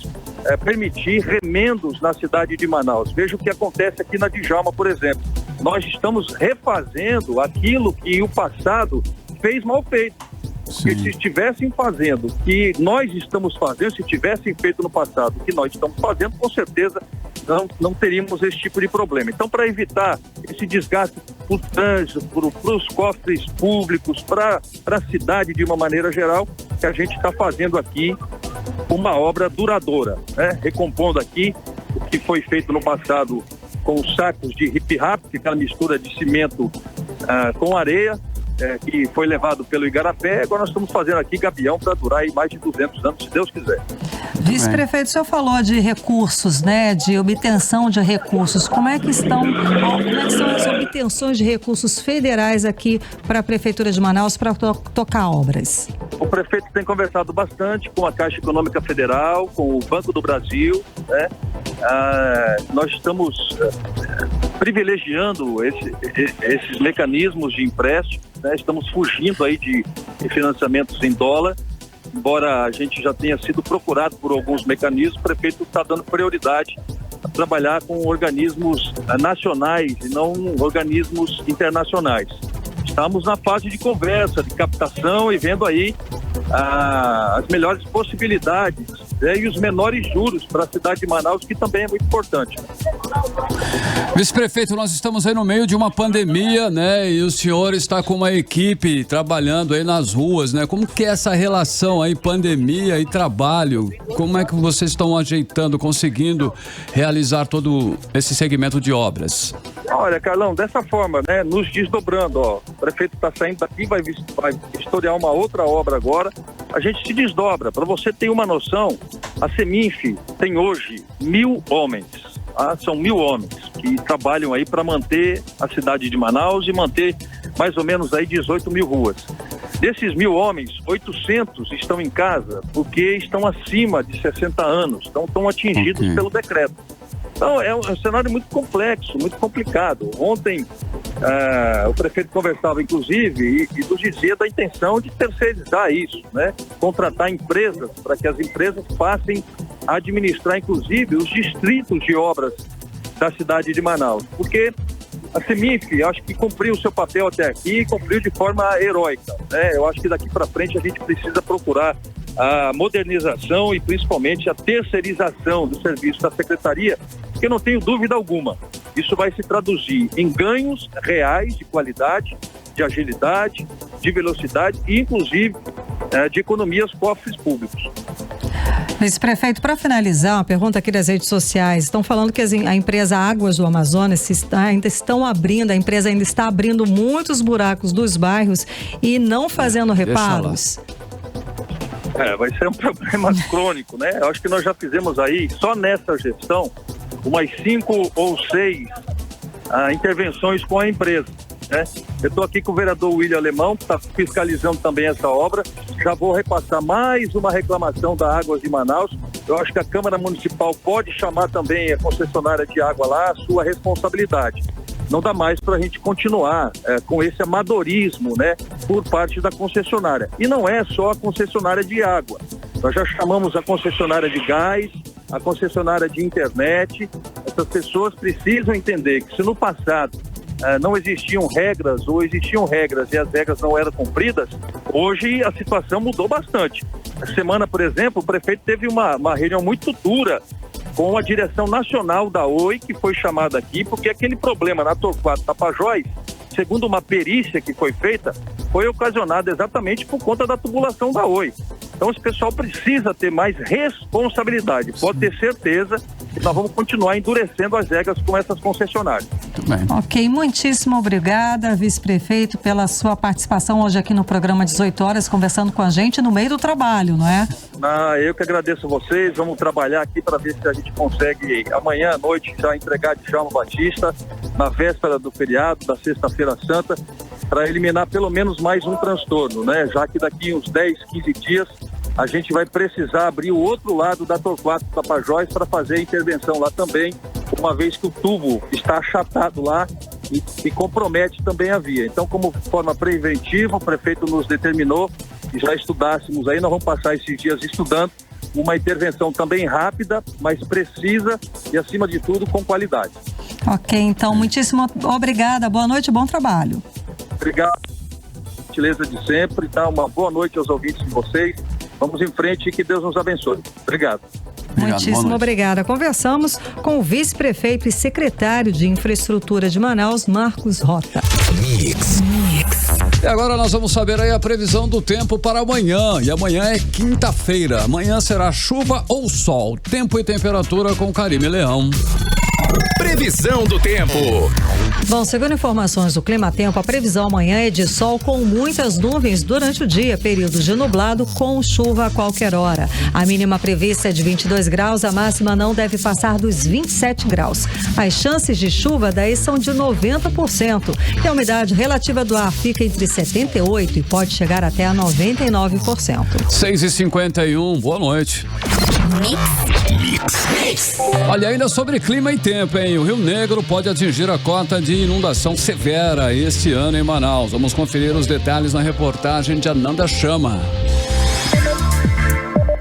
permitir remendos na cidade de Manaus. Veja o que acontece aqui na Djalma, por exemplo. Nós estamos refazendo aquilo que o passado fez mal feito. Porque se estivessem fazendo o que nós estamos fazendo, se tivessem feito no passado o que nós estamos fazendo, com certeza não teríamos esse tipo de problema. Então, para evitar esse desgaste para o trânsito, para os cofres públicos, para a cidade de uma maneira geral, que a gente está fazendo aqui uma obra duradoura, né? Recompondo aqui o que foi feito no passado com os sacos de hip-rap, aquela mistura de cimento com areia, que foi levado pelo Igarapé. Agora nós estamos fazendo aqui Gabião para durar aí mais de 200 anos, se Deus quiser. Vice-prefeito, o senhor falou de recursos, né, de obtenção de recursos. Como é que são as obtenções de recursos federais aqui para a Prefeitura de Manaus para tocar obras? O prefeito tem conversado bastante com a Caixa Econômica Federal, com o Banco do Brasil, né? Nós estamos privilegiando esses mecanismos de empréstimo, né? Estamos fugindo aí de financiamentos em dólar, embora a gente já tenha sido procurado por alguns mecanismos. O prefeito está dando prioridade a trabalhar com organismos nacionais e não organismos internacionais. Estamos na fase de conversa, de captação e vendo aí as melhores possibilidades, né, e os menores juros para a cidade de Manaus, que também é muito importante. Vice-prefeito, nós estamos aí no meio de uma pandemia, né? E o senhor está com uma equipe trabalhando aí nas ruas, né? Como que é essa relação aí, pandemia e trabalho? Como é que vocês estão ajeitando, conseguindo realizar todo esse segmento de obras? Olha, Carlão, dessa forma, né? Nos desdobrando, ó. O prefeito está saindo daqui, vai historiar uma outra obra agora. A gente se desdobra. Para você ter uma noção, a Seminf tem hoje 1.000 homens. São 1.000 homens que trabalham aí para manter a cidade de Manaus e manter mais ou menos aí 18.000 ruas. Desses 1.000 homens, 800 estão em casa porque estão acima de 60 anos, então estão atingidos pelo decreto. Então, é um cenário muito complexo, muito complicado. Ontem, o prefeito conversava, inclusive, e nos dizia da intenção de terceirizar isso, né? Contratar empresas para que as empresas passem a administrar, inclusive, os distritos de obras da cidade de Manaus. Porque a CEMIF, acho que cumpriu o seu papel até aqui e cumpriu de forma heróica, né? Eu acho que daqui para frente a gente precisa procurar a modernização e principalmente a terceirização do serviço da secretaria, porque eu não tenho dúvida alguma, isso vai se traduzir em ganhos reais de qualidade, de agilidade, de velocidade e inclusive de economias cofres públicos. Vice-prefeito, para finalizar, uma pergunta aqui das redes sociais. Estão falando que a empresa Águas do Amazonas ainda está abrindo muitos buracos dos bairros e não fazendo reparos. Vai ser um problema crônico, né? Eu acho que nós já fizemos aí, só nessa gestão, umas 5 ou 6 intervenções com a empresa, né? Eu estou aqui com o vereador William Alemão, que está fiscalizando também essa obra. Já vou repassar mais uma reclamação da Águas de Manaus. Eu acho que a Câmara Municipal pode chamar também a concessionária de água lá, a sua responsabilidade. Não dá mais para a gente continuar com esse amadorismo, né, por parte da concessionária. E não é só a concessionária de água. Nós já chamamos a concessionária de gás, a concessionária de internet. Essas pessoas precisam entender que se no passado não existiam regras ou existiam regras e as regras não eram cumpridas, hoje a situação mudou bastante. Essa semana, por exemplo, o prefeito teve uma reunião muito dura com a direção nacional da Oi, que foi chamada aqui, porque aquele problema na Torquato Tapajós, segundo uma perícia que foi feita, foi ocasionado exatamente por conta da tubulação da Oi. Então, esse pessoal precisa ter mais responsabilidade. Pode ter certeza que nós vamos continuar endurecendo as regras com essas concessionárias. Ok, muitíssimo obrigada, vice-prefeito, pela sua participação hoje aqui no programa 18 horas, conversando com a gente no meio do trabalho, não é? Eu que agradeço a vocês. Vamos trabalhar aqui para ver se a gente consegue amanhã à noite já entregar de Djalma Batista, na véspera do feriado, da Sexta-feira Santa, para eliminar pelo menos mais um transtorno, né? Já que daqui uns 10, 15 dias a gente vai precisar abrir o outro lado da Torquato Tapajós para fazer a intervenção lá também, uma vez que o tubo está achatado lá e compromete também a via. Então, como forma preventiva, o prefeito nos determinou que já estudássemos aí, nós vamos passar esses dias estudando uma intervenção também rápida, mas precisa e, acima de tudo, com qualidade. Ok, então, muitíssimo obrigada. Boa noite, bom trabalho. Obrigado. Gentileza de sempre, tá? Uma boa noite aos ouvintes de vocês. Vamos em frente e que Deus nos abençoe. Obrigado. Muitíssimo obrigada. Conversamos com o vice-prefeito e secretário de Infraestrutura de Manaus, Marcos Rota. Mix. E agora nós vamos saber aí a previsão do tempo para amanhã. E amanhã é quinta-feira. Amanhã será chuva ou sol. Tempo e temperatura com Karime Leão. Previsão do tempo. Bom, segundo informações do Clima Tempo, a previsão amanhã é de sol com muitas nuvens durante o dia, períodos de nublado com chuva a qualquer hora. A mínima prevista é de 22 graus, a máxima não deve passar dos 27 graus. As chances de chuva daí são de 90% e a umidade relativa do ar fica entre 78% e pode chegar até a 99%. 6h51, boa noite. Olha, ainda sobre clima e tempo, hein? O Rio Negro pode atingir a cota de inundação severa este ano em Manaus. Vamos conferir os detalhes na reportagem de Ananda Chama.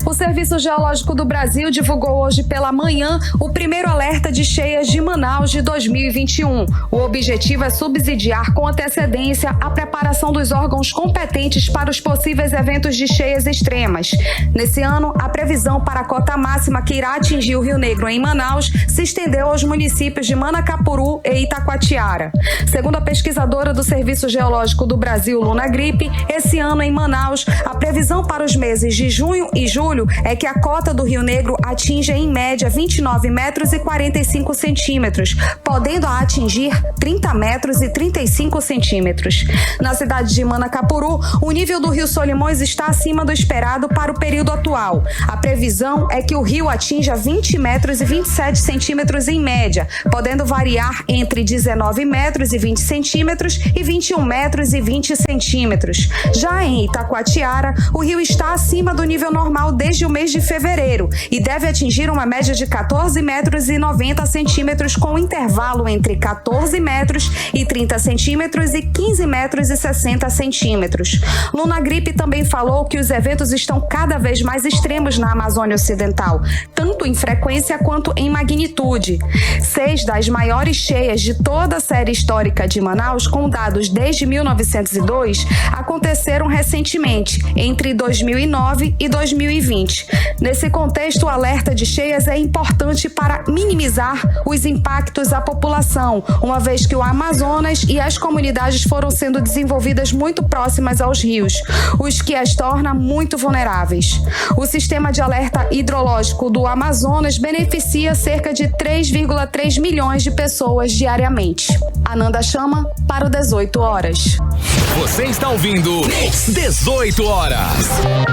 O Serviço Geológico do Brasil divulgou hoje pela manhã o primeiro alerta de cheias de Manaus de 2021. O objetivo é subsidiar com antecedência a preparação dos órgãos competentes para os possíveis eventos de cheias extremas. Nesse ano, a previsão para a cota máxima que irá atingir o Rio Negro em Manaus se estendeu aos municípios de Manacapuru e Itacoatiara. Segundo a pesquisadora do Serviço Geológico do Brasil, Luna Gripe, esse ano em Manaus, a previsão para os meses de junho e julho é que a cota do Rio Negro atinja em média 29 metros e 45 centímetros, podendo atingir 30 metros e 35 centímetros. Na cidade de Manacapuru, o nível do Rio Solimões está acima do esperado para o período atual. A previsão é que o rio atinja 20 metros e 27 centímetros em média, podendo variar entre 19 metros e 20 centímetros e 21 metros e 20 centímetros. Já em Itacoatiara, o rio está acima do nível normal deste desde o mês de fevereiro e deve atingir uma média de 14,90 metros com intervalo entre 14 metros e 30 centímetros e 15 metros e 60 centímetros. Luna Gripe também falou que os eventos estão cada vez mais extremos na Amazônia Ocidental, tanto em frequência quanto em magnitude. 6 das maiores cheias de toda a série histórica de Manaus, com dados desde 1902, aconteceram recentemente, entre 2009 e 2020. Nesse contexto, o alerta de cheias é importante para minimizar os impactos à população, uma vez que o Amazonas e as comunidades foram sendo desenvolvidas muito próximas aos rios, os que as torna muito vulneráveis. O sistema de alerta hidrológico do Amazonas beneficia cerca de 3,3 milhões de pessoas diariamente. Ananda Chama para o 18 horas. Você está ouvindo 18 horas.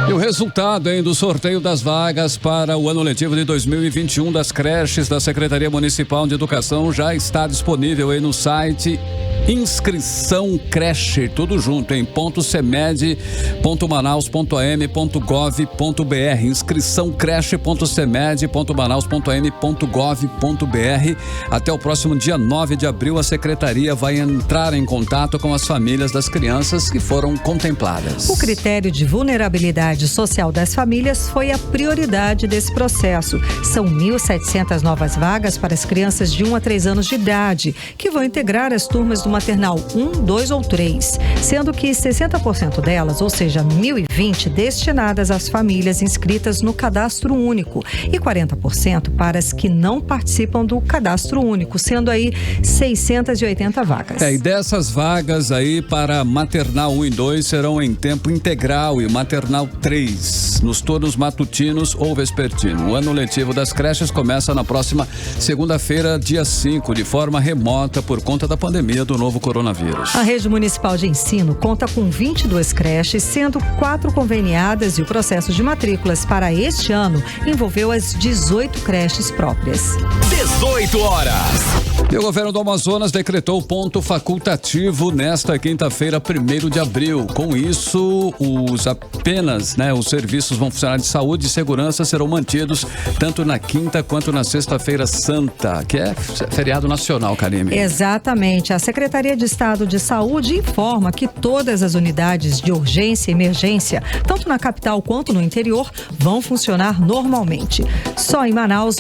E o resultado, do sorteio das vagas para o ano letivo de 2021 das creches da Secretaria Municipal de Educação já está disponível aí no site Inscrição Creche, tudo junto em .semed.manaus.am.gov.br, inscriçãocreche.semed.manaus.am.gov.br. Até o próximo dia 9 de abril, a Secretaria vai entrar em contato com as famílias das crianças que foram contempladas. O critério de vulnerabilidade social das famílias foi a prioridade desse processo. São 1.700 novas vagas para as crianças de 1 a 3 anos de idade, que vão integrar as turmas do maternal 1, 2 ou 3, sendo que 60% delas, ou seja, 1.020, destinadas às famílias inscritas no Cadastro Único e 40% para as que não participam do Cadastro Único, sendo aí 680 vagas. E dessas vagas aí para maternal 1 e 2 serão em tempo integral e maternal 3, nos turnos matutinos ou vespertino. O ano letivo das creches começa na próxima segunda-feira, dia 5, de forma remota por conta da pandemia do novo coronavírus. A Rede Municipal de Ensino conta com 22 creches, sendo 4 conveniadas, e o processo de matrículas para este ano envolveu as 18 creches próprias. 18 horas. E o governo do Amazonas decretou ponto facultativo nesta quinta-feira, 1º de abril. Com isso, os serviços vão funcionar de saúde e segurança serão mantidos tanto na quinta quanto na sexta-feira santa, que é feriado nacional, Karime. Exatamente. A Secretaria de Estado de Saúde informa que todas as unidades de urgência e emergência, tanto na capital quanto no interior, vão funcionar normalmente. Só em Manaus,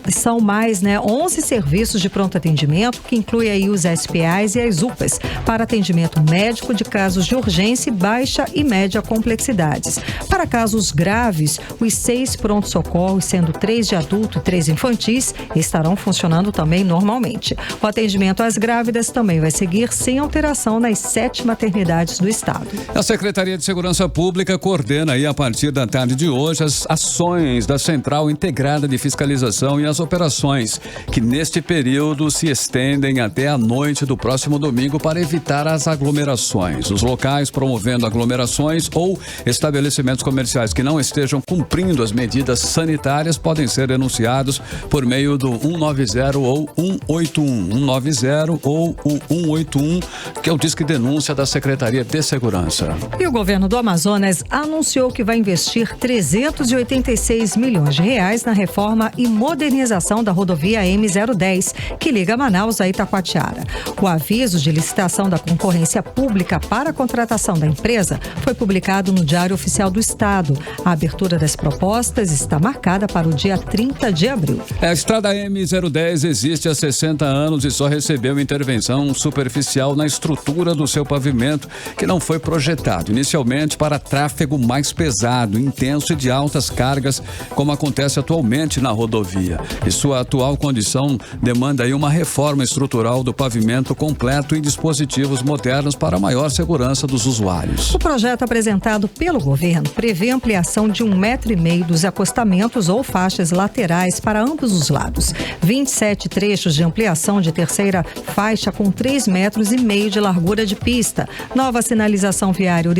são mais 11 serviços de pronto atendimento, que inclui aí os SPAs e as UPAs, para atendimento médico de casos de urgência e baixa e média complexidades. Para casos graves, os 6 pronto-socorros, sendo 3 de adulto e 3 infantis, estarão funcionando também normalmente. O atendimento às grávidas também vai seguir sem alteração nas 7 maternidades do estado. A Secretaria de Segurança Pública coordena aí a partir da tarde de hoje as ações da Central Integrada de Fiscalização e as operações que neste período se estendem até a noite do próximo domingo para evitar as aglomerações. Os locais promovendo aglomerações ou estabelecimentos comerciais que não estejam cumprindo as medidas sanitárias podem ser denunciados por meio do 190 ou 181. 190 ou o 181, que é o Disque Denúncia da Secretaria de Segurança. E o governo do Amazonas anunciou que vai investir 386 milhões de reais na reforma e modernização da rodovia M010, que liga Manaus a Itacoatiara. O aviso de licitação da concorrência pública para a contratação da empresa foi publicado no Diário Oficial do Estado. A abertura das propostas está marcada para o dia 30 de abril. A estrada M010 existe há 60 anos e só recebeu intervenção superficial na estrutura do seu pavimento, que não foi projetado inicialmente para tráfego mais pesado, intenso e de altas cargas, como acontece atualmente na rodovia. E sua atual condição demanda aí uma reforma estrutural do pavimento completo e dispositivos modernos para maior segurança dos usuários. O projeto apresentado pelo governo prevê ampliação de 1,5 metro dos acostamentos ou faixas laterais para ambos os lados, 27 trechos de ampliação de terceira faixa com 3,5 metros de largura de pista, nova sinalização viária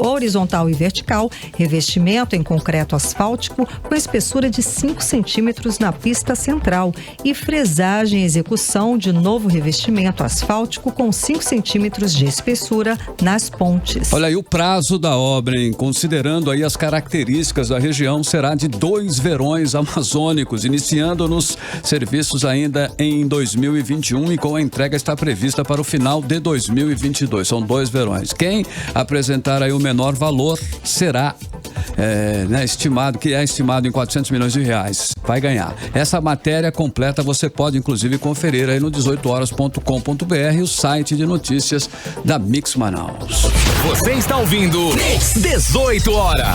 horizontal e vertical, revestimento em concreto asfáltico com espessura de 5 centímetros na pista central e fresagem executiva execução de novo revestimento asfáltico com 5 centímetros de espessura nas pontes. Olha aí o prazo da obra, hein? Considerando aí as características da região, será de 2 verões amazônicos, iniciando nos serviços ainda em 2021 e com a entrega está prevista para o final de 2022. São 2 verões. Quem apresentar aí o menor valor será estimado em 400 milhões de reais. Vai ganhar. Essa matéria completa você pode inclusive conferir aí no 18horas.com.br, o site de notícias da Mix Manaus. Você está ouvindo Mix 18 Horas.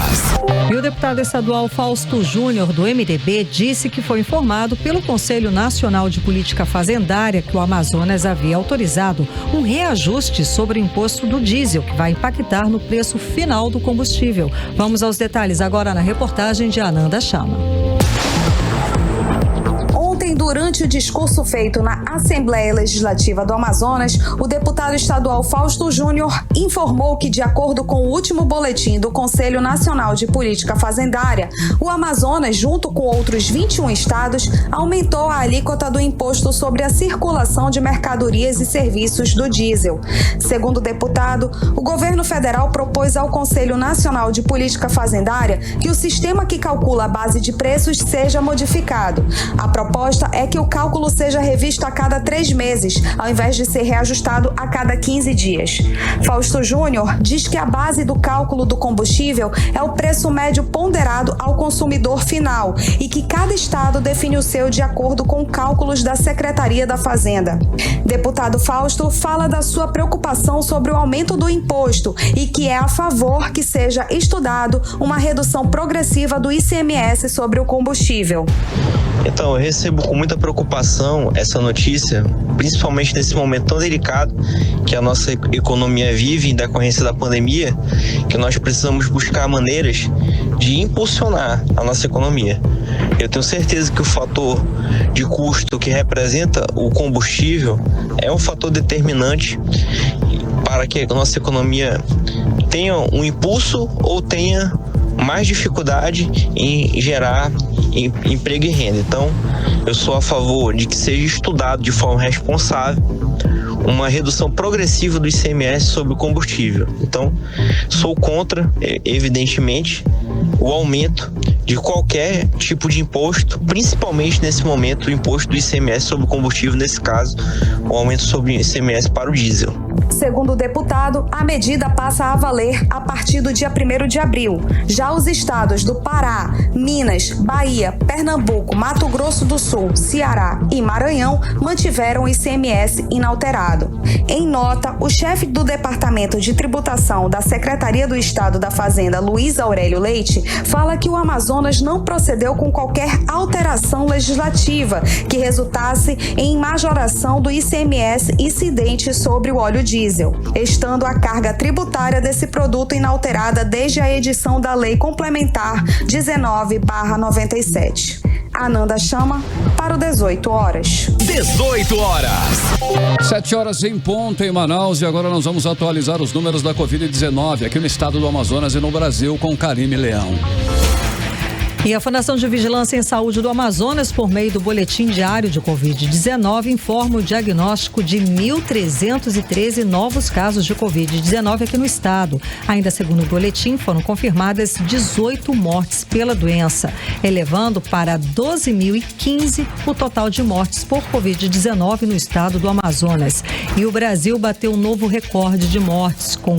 E o deputado estadual Fausto Júnior, do MDB, disse que foi informado pelo Conselho Nacional de Política Fazendária que o Amazonas havia autorizado um reajuste sobre o imposto do diesel, que vai impactar no preço final do combustível. Vamos aos detalhes agora na reportagem de Ananda Chama. Durante o discurso feito na Assembleia Legislativa do Amazonas, o deputado estadual Fausto Júnior informou que, de acordo com o último boletim do Conselho Nacional de Política Fazendária, o Amazonas, junto com outros 21 estados, aumentou a alíquota do imposto sobre a circulação de mercadorias e serviços do diesel. Segundo o deputado, o governo federal propôs ao Conselho Nacional de Política Fazendária que o sistema que calcula a base de preços seja modificado. A proposta é que o cálculo seja revisto a cada 3 meses, ao invés de ser reajustado a cada 15 dias. Fausto Júnior diz que a base do cálculo do combustível é o preço médio ponderado ao consumidor final e que cada estado define o seu de acordo com cálculos da Secretaria da Fazenda. Deputado Fausto fala da sua preocupação sobre o aumento do imposto e que é a favor que seja estudado uma redução progressiva do ICMS sobre o combustível. Então, eu recebo com muita preocupação essa notícia, principalmente nesse momento tão delicado que a nossa economia vive em decorrência da pandemia, que nós precisamos buscar maneiras de impulsionar a nossa economia. Eu tenho certeza que o fator de custo que representa o combustível é um fator determinante para que a nossa economia tenha um impulso ou tenha mais dificuldade em gerar emprego e renda. Então, eu sou a favor de que seja estudado de forma responsável uma redução progressiva do ICMS sobre o combustível. Então, sou contra, evidentemente, o aumento de qualquer tipo de imposto, principalmente nesse momento o imposto do ICMS sobre o combustível, nesse caso, o aumento sobre o ICMS para o diesel. Segundo o deputado, a medida passa a valer a partir do dia 1º de abril. Já os estados do Pará, Minas, Bahia, Pernambuco, Mato Grosso do Sul, Ceará e Maranhão mantiveram o ICMS inalterado. Em nota, o chefe do Departamento de Tributação da Secretaria do Estado da Fazenda, Luiz Aurélio Leite, fala que o Amazonas não procedeu com qualquer alteração legislativa que resultasse em majoração do ICMS incidente sobre o óleo diesel, estando a carga tributária desse produto inalterada desde a edição da Lei Complementar 19/97. Ananda Chama para o 18 Horas. 18 Horas. 7 horas em ponto em Manaus e agora nós vamos atualizar os números da Covid-19 aqui no estado do Amazonas e no Brasil com Karime Leão. E a Fundação de Vigilância em Saúde do Amazonas, por meio do Boletim Diário de Covid-19, informa o diagnóstico de 1.313 novos casos de Covid-19 aqui no estado. Ainda segundo o boletim, foram confirmadas 18 mortes pela doença, elevando para 12.015 o total de mortes por Covid-19 no estado do Amazonas. E o Brasil bateu um novo recorde de mortes, com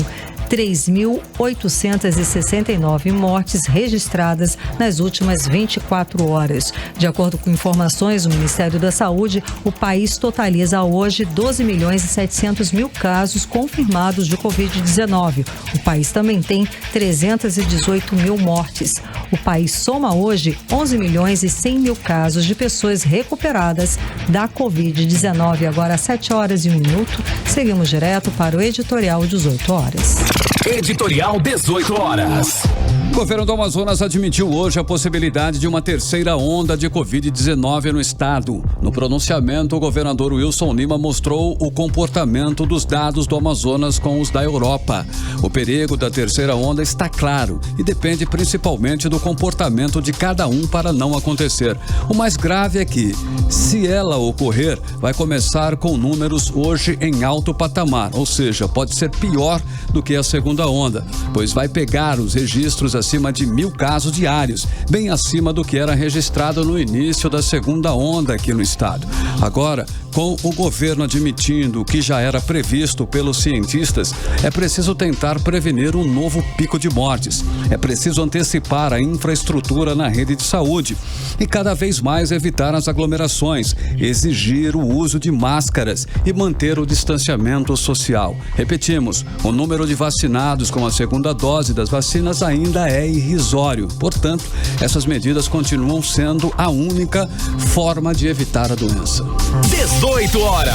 3.869 mortes registradas nas últimas 24 horas. De acordo com informações do Ministério da Saúde, o país totaliza hoje 12.700.000 casos confirmados de Covid-19. O país também tem 318.000 mortes. O país soma hoje 11.100.000 casos de pessoas recuperadas da Covid-19. Agora, 7 horas e 1 minuto, seguimos direto para o editorial 18 Horas. Editorial 18 horas. O governo do Amazonas admitiu hoje a possibilidade de uma terceira onda de Covid-19 no estado. No pronunciamento, o governador Wilson Lima mostrou o comportamento dos dados do Amazonas com os da Europa. O perigo da terceira onda está claro e depende principalmente do comportamento de cada um para não acontecer. O mais grave é que, se ela ocorrer, vai começar com números hoje em alto patamar, ou seja, pode ser pior do que a segunda onda, pois vai pegar os registros acima de 1.000 casos diários, bem acima do que era registrado no início da segunda onda aqui no estado. Agora, com o governo admitindo o que já era previsto pelos cientistas, é preciso tentar prevenir um novo pico de mortes. É preciso antecipar a infraestrutura na rede de saúde e cada vez mais evitar as aglomerações, exigir o uso de máscaras e manter o distanciamento social. Repetimos, o número de vacinados com a segunda dose das vacinas ainda é irrisório. Portanto, essas medidas continuam sendo a única forma de evitar a doença. 18 horas.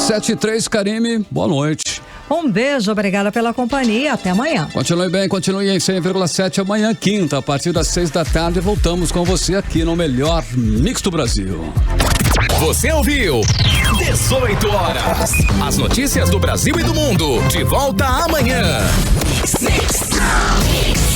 7:03, Karime, boa noite. Um beijo, obrigada pela companhia, até amanhã. Continue bem, continue em 100,7 amanhã, quinta, a partir das 6 da tarde, voltamos com você aqui no melhor Mix do Brasil. Você ouviu 18 horas. As notícias do Brasil e do mundo. De volta amanhã. Mix.